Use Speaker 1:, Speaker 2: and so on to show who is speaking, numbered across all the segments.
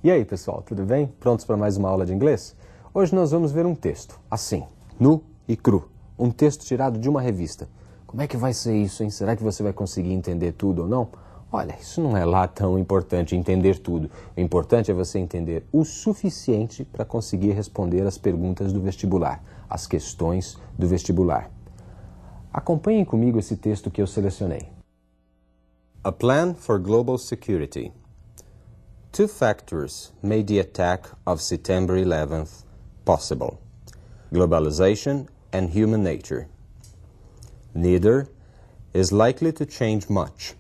Speaker 1: E aí, pessoal, tudo bem? Prontos para mais uma aula de inglês? Hoje nós vamos ver um texto, assim, nu e cru. Um texto tirado de uma revista. Como é que vai ser isso, hein? Será que você vai conseguir entender tudo ou não? Olha, isso não é lá tão importante, entender tudo. O importante é você entender o suficiente para conseguir responder as perguntas do vestibular, as questões do vestibular. Acompanhem comigo esse texto que eu selecionei.
Speaker 2: A plan for global security. Two factors made the attack of September 11th possible: globalization and human nature. Neither is likely to change much.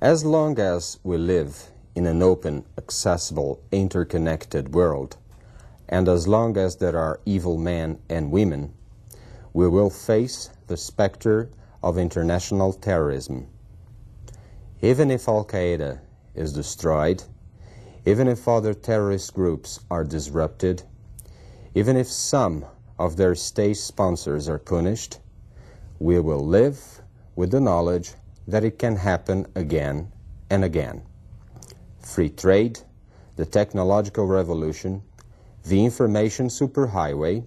Speaker 2: As long as we live in an open, accessible, interconnected world, and as long as there are evil men and women, we will face the specter of international terrorism. Even if Al-Qaeda is destroyed, even if other terrorist groups are disrupted, even if some of their state sponsors are punished, we will live with the knowledge that it can happen again and again. Free trade, the technological revolution, the information superhighway,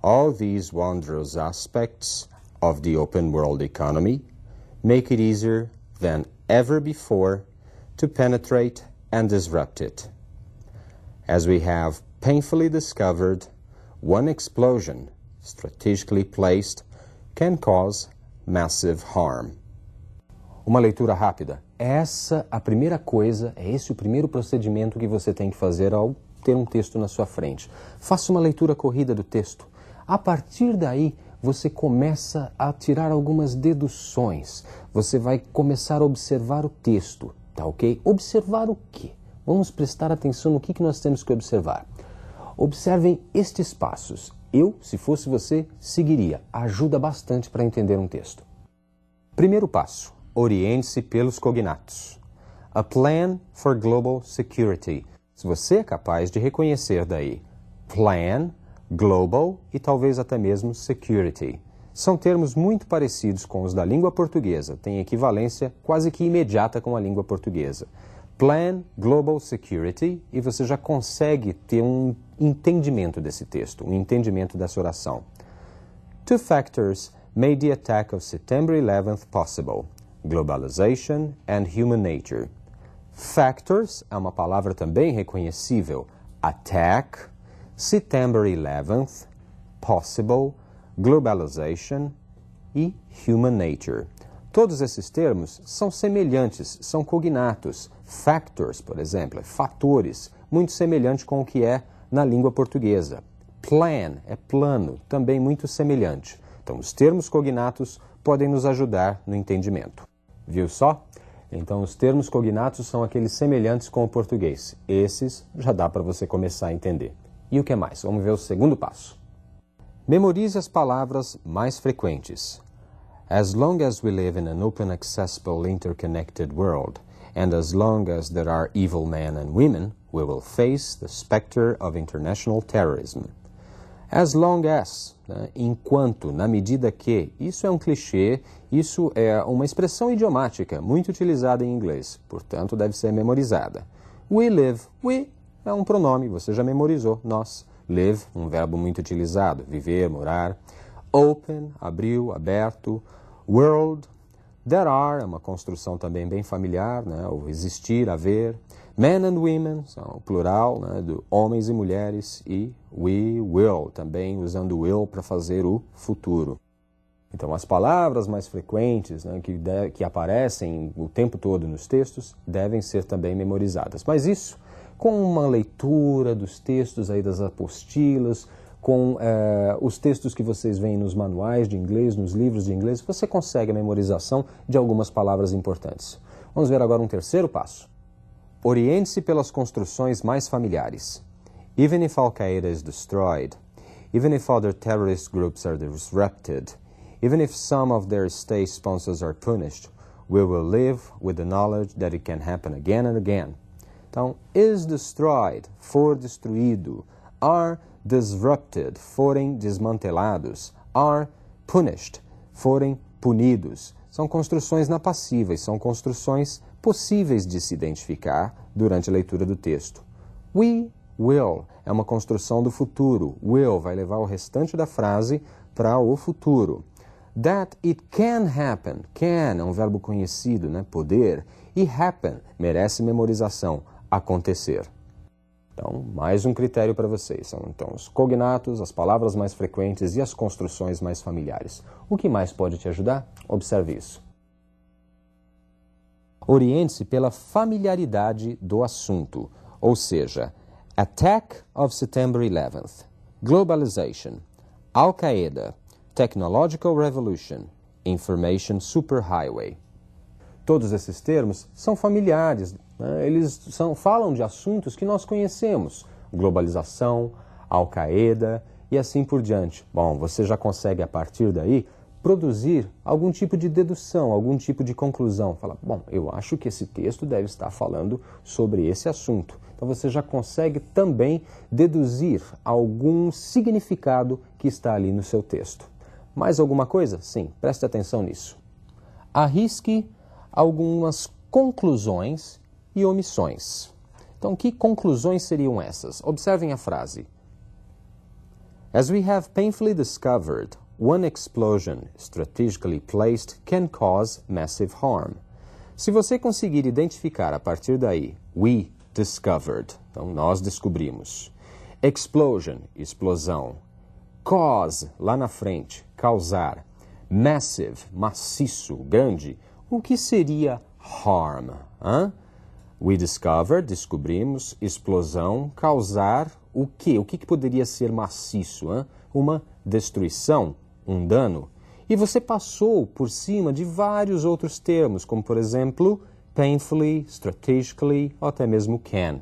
Speaker 2: all these wondrous aspects of the open world economy make it easier than ever before to penetrate and disrupt it. As we have painfully discovered, one explosion, strategically placed, can cause massive harm.
Speaker 1: Uma leitura rápida. Essa a primeira coisa, é esse o primeiro procedimento que você tem que fazer ao ter um texto na sua frente. Faça uma leitura corrida do texto. A partir daí, você começa a tirar algumas deduções. Você vai começar a observar o texto, tá ok? Observar o quê? Vamos prestar atenção no que nós temos que observar. Observem estes passos. Eu, se fosse você, seguiria. Ajuda bastante para entender um texto. Primeiro passo. Oriente-se pelos cognatos. A plan for global security. Se você é capaz de reconhecer daí plan, global e talvez até mesmo security. São termos muito parecidos com os da língua portuguesa, têm equivalência quase que imediata com a língua portuguesa. Plan, global security, e você já consegue ter um entendimento desse texto, um entendimento dessa oração. Two factors made the attack of September 11th possible: globalization and human nature. Factors é uma palavra também reconhecível. Attack, September 11th, possible, globalization e human nature. Todos esses termos são semelhantes, são cognatos. Factors, por exemplo, é fatores, muito semelhante com o que é na língua portuguesa. Plan é plano, também muito semelhante. Então, os termos cognatos podem nos ajudar no entendimento. Viu só? Então, os termos cognatos são aqueles semelhantes com o português. Esses já dá para você começar a entender. E o que mais? Vamos ver o segundo passo. Memorize as palavras mais frequentes. As long as we live in an open, accessible, interconnected world, and as long as there are evil men and women, we will face the specter of international terrorism. As long as, né, enquanto, na medida que, isso é um clichê, isso é uma expressão idiomática muito utilizada em inglês, portanto deve ser memorizada. We live, we é um pronome, você já memorizou, nós. Live, um verbo muito utilizado, viver, morar. Open, abriu, aberto. World, there are, é uma construção também bem familiar, né, o existir, haver. Men and women, são o plural, né, de homens e mulheres. E we will, também usando will para fazer o futuro. Então, as palavras mais frequentes, né, que aparecem o tempo todo nos textos devem ser também memorizadas. Mas isso, com uma leitura dos textos aí das apostilas, com os textos que vocês veem nos manuais de inglês, nos livros de inglês, você consegue a memorização de algumas palavras importantes. Vamos ver agora um terceiro passo. Oriente-se pelas construções mais familiares. Even if Al-Qaeda is destroyed, even if other terrorist groups are disrupted, even if some of their state sponsors are punished, we will live with the knowledge that it can happen again and again. Então, is destroyed, for destruído, are disrupted, forem desmantelados, are punished, forem punidos. São construções na passivas, são construções possíveis de se identificar durante a leitura do texto. We will é uma construção do futuro. Will vai levar o restante da frase para o futuro. That it can happen. Can é um verbo conhecido, né? Poder. E happen merece memorização. Acontecer. Então, mais um critério para vocês. São, então, os cognatos, as palavras mais frequentes e as construções mais familiares. O que mais pode te ajudar? Observe isso. Oriente-se pela familiaridade do assunto, ou seja, Attack of September 11th, Globalization, Al-Qaeda, Technological Revolution, Information Superhighway. Todos esses termos são familiares, né? Eles falam de assuntos que nós conhecemos, globalização, Al-Qaeda e assim por diante. Bom, você já consegue a partir daí produzir algum tipo de dedução, algum tipo de conclusão. Fala, bom, eu acho que esse texto deve estar falando sobre esse assunto. Então você já consegue também deduzir algum significado que está ali no seu texto. Mais alguma coisa? Sim, preste atenção nisso. Arrisque algumas conclusões e omissões. Então, que conclusões seriam essas? Observem a frase. As we have painfully discovered, one explosion strategically placed can cause massive harm. Se você conseguir identificar a partir daí, we discovered, então nós descobrimos. Explosion, explosão. Cause, lá na frente, causar. Massive, maciço, grande. O que seria harm? We discovered, descobrimos, explosão, causar o quê? O que poderia ser maciço? Uma destruição, um dano. E você passou por cima de vários outros termos, como por exemplo, painfully, strategically, ou até mesmo can.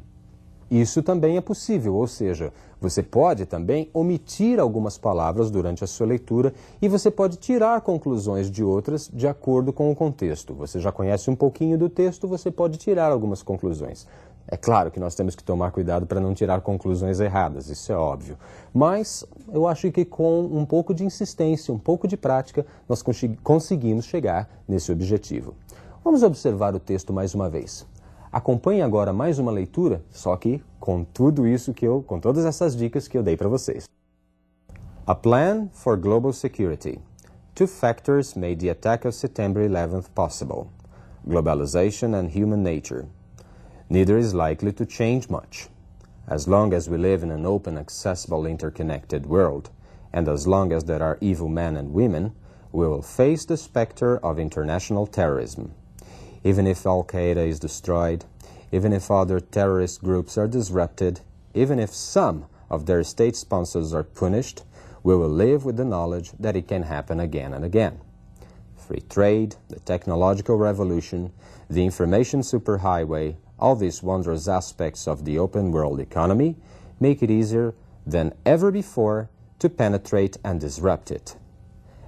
Speaker 1: Isso também é possível, ou seja, você pode também omitir algumas palavras durante a sua leitura e você pode tirar conclusões de outras de acordo com o contexto. Você já conhece um pouquinho do texto, você pode tirar algumas conclusões. É claro que nós temos que tomar cuidado para não tirar conclusões erradas, isso é óbvio. Mas eu acho que com um pouco de insistência, um pouco de prática, nós conseguimos chegar nesse objetivo. Vamos observar o texto mais uma vez. Acompanhe agora mais uma leitura, só que com tudo isso com todas essas dicas que eu dei para vocês. A Plan for Global Security. Two factors made the attack of September 11th possible. Globalization and human nature. Neither is likely to change much. As long as we live in an open, accessible, interconnected world, and as long as there are evil men and women, we will face the specter of international terrorism. Even if Al-Qaeda is destroyed, even if other terrorist groups are disrupted, even if some of their state sponsors are punished, we will live with the knowledge that it can happen again and again. Free trade, the technological revolution, the information superhighway, all these wondrous aspects of the open world economy make it easier than ever before to penetrate and disrupt it.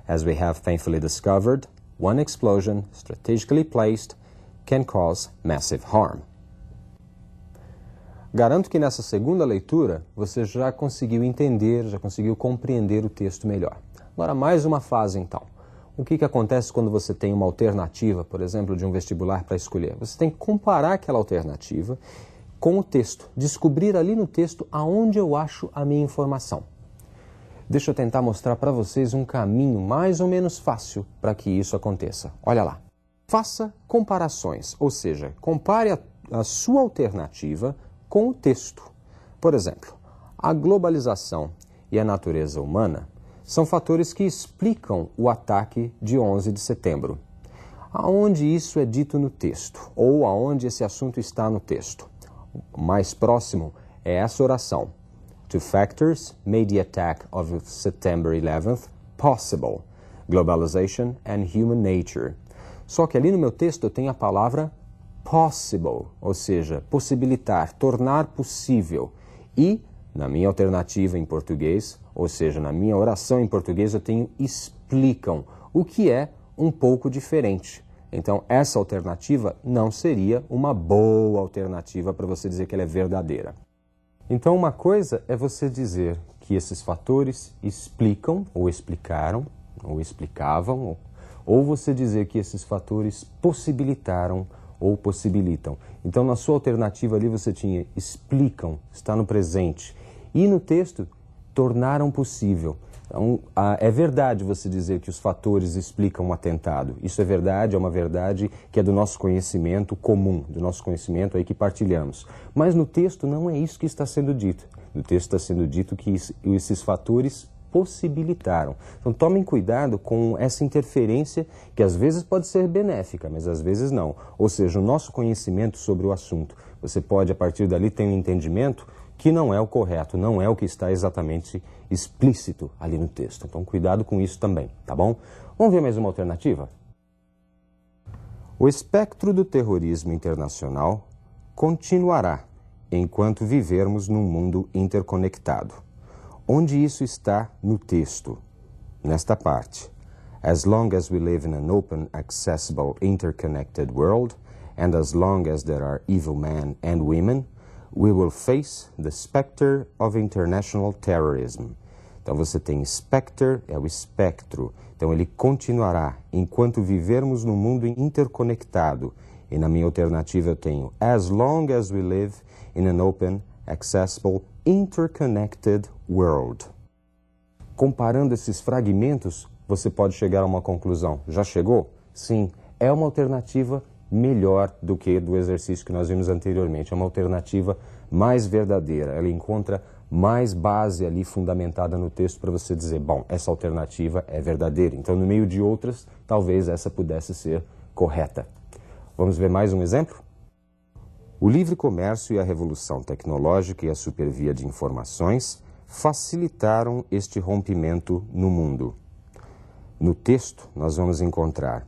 Speaker 1: As we have painfully discovered, one explosion, strategically placed, can cause massive harm. Garanto que nessa segunda leitura você já conseguiu entender, já conseguiu compreender o texto melhor. Agora mais uma fase então. O que acontece quando você tem uma alternativa, por exemplo, de um vestibular para escolher? Você tem que comparar aquela alternativa com o texto, descobrir ali no texto aonde eu acho a minha informação. Deixa eu tentar mostrar para vocês um caminho mais ou menos fácil para que isso aconteça. Olha lá. Faça comparações, ou seja, compare a sua alternativa com o texto. Por exemplo, a globalização e a natureza humana são fatores que explicam o ataque de 11 de setembro. Aonde isso é dito no texto, ou aonde esse assunto está no texto? O mais próximo é essa oração. Two factors made the attack of September 11th possible. Globalization and human nature. Só que ali no meu texto eu tenho a palavra possible, ou seja, possibilitar, tornar possível. E, na minha alternativa em português, ou seja, na minha oração em português, eu tenho explicam, o que é um pouco diferente. Então, essa alternativa não seria uma boa alternativa para você dizer que ela é verdadeira. Então, uma coisa é você dizer que esses fatores explicam, ou explicaram, ou explicavam, ou você dizer que esses fatores possibilitaram ou possibilitam. Então, na sua alternativa ali você tinha explicam, está no presente. E no texto, tornaram possível. Então, é verdade você dizer que os fatores explicam um atentado. Isso é verdade, é uma verdade que é do nosso conhecimento comum, do nosso conhecimento aí que partilhamos. Mas no texto não é isso que está sendo dito. No texto está sendo dito que esses fatores possibilitaram. Então tomem cuidado com essa interferência que às vezes pode ser benéfica, mas às vezes não. Ou seja, o nosso conhecimento sobre o assunto. Você pode, a partir dali, ter um entendimento que não é o correto, não é o que está exatamente explícito ali no texto. Então, cuidado com isso também, tá bom? Vamos ver mais uma alternativa? O espectro do terrorismo internacional continuará enquanto vivermos num mundo interconectado. Onde isso está no texto? Nesta parte. As long as we live in an open, accessible, interconnected world, and as long as there are evil men and women, we will face the specter of international terrorism. Então você tem specter, é o espectro. Então ele continuará enquanto vivermos num mundo interconectado. E na minha alternativa eu tenho as long as we live in an open, accessible, interconnected world. Comparando esses fragmentos, você pode chegar a uma conclusão. Já chegou? Sim, é uma alternativa melhor do que do exercício que nós vimos anteriormente. É uma alternativa mais verdadeira. Ela encontra mais base ali fundamentada no texto para você dizer, bom, essa alternativa é verdadeira. Então, no meio de outras, talvez essa pudesse ser correta. Vamos ver mais um exemplo? O livre comércio e a revolução tecnológica e a supervia de informações facilitaram este rompimento no mundo. No texto, nós vamos encontrar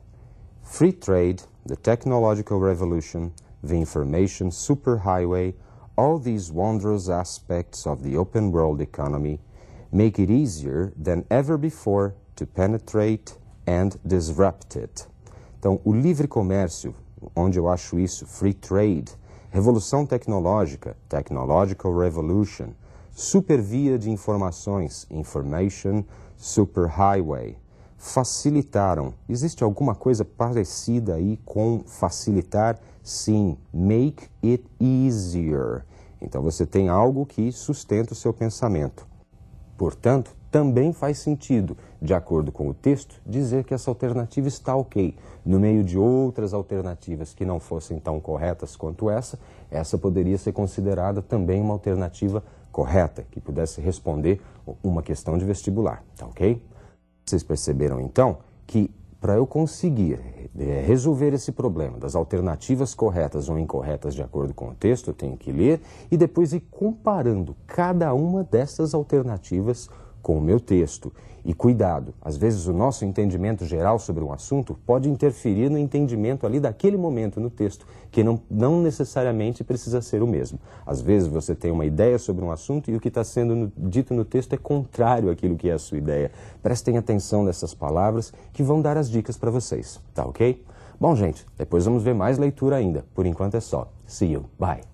Speaker 1: free trade, the technological revolution, the information superhighway, all these wondrous aspects of the open world economy make it easier than ever before to penetrate and disrupt it. Então, o livre comércio, onde eu acho isso, free trade, revolução tecnológica, technological revolution, supervia de informações, information superhighway, facilitaram. Existe alguma coisa parecida aí com facilitar? Sim, make it easier. Então você tem algo que sustenta o seu pensamento. Portanto, também faz sentido, de acordo com o texto, dizer que essa alternativa está ok. No meio de outras alternativas que não fossem tão corretas quanto essa poderia ser considerada também uma alternativa correta, que pudesse responder uma questão de vestibular, tá ok? Vocês perceberam, então, que para eu conseguir resolver esse problema das alternativas corretas ou incorretas de acordo com o texto, eu tenho que ler e depois ir comparando cada uma dessas alternativas com o meu texto. E cuidado, às vezes o nosso entendimento geral sobre um assunto pode interferir no entendimento ali daquele momento no texto, que não necessariamente precisa ser o mesmo. Às vezes você tem uma ideia sobre um assunto e o que está sendo dito no texto é contrário àquilo que é a sua ideia. Prestem atenção nessas palavras que vão dar as dicas para vocês, tá ok? Bom, gente, depois vamos ver mais leitura ainda. Por enquanto é só. See you. Bye.